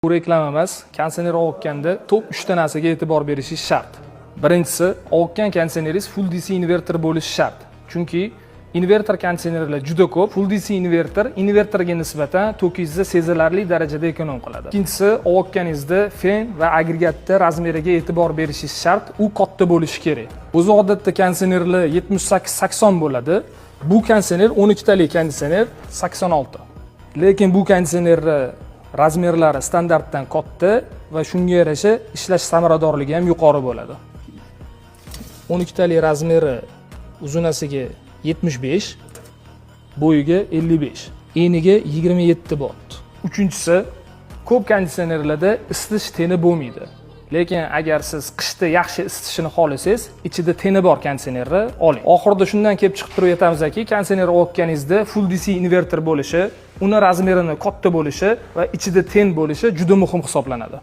Bu reklama emas, konditsioner ovutganda top 3 ta narsaga e'tibor berishingiz shart. Birinchisi, ovutgan konditsioneringiz full DC inverter bo'lishi shart. Chunki inverter konditsionerlar juda ko'p. Full DC inverterga nisbatan tokingizni sezilarli darajada ekonom qiladi. Ikkinchisi, ovutganingizda fen va agregatni razmeriga e'tibor berishingiz shart. U katta bo'lishi kerak. O'zi odatda konditsionerlar 78-80 bo'ladi. Bu konditsioner 12 talik konditsioner 86. Lekin bu konditsionerlar razmerlari standartdan katta va shunga yarasha ishlash samaradorligi ham yuqori bo'ladi. 12 talik razmeri uzunasiga 75, bo'yiga 55, eniga 27 bot. Uchinchisi, ko'p konditsionerlarda isitish teni bo'lmaydi. Lekin agar siz qishda yaxshi isitishni xohlasangiz, ichida teni bor konditsionerni oling. Oxirida shundan kelib chiqib turib aytamizki, konditsioner ovutganingizda full DC inverter bo'lishi, uni razmerini katta bo'lishi va ichida ten bo'lishi juda muhim hisoblanadi.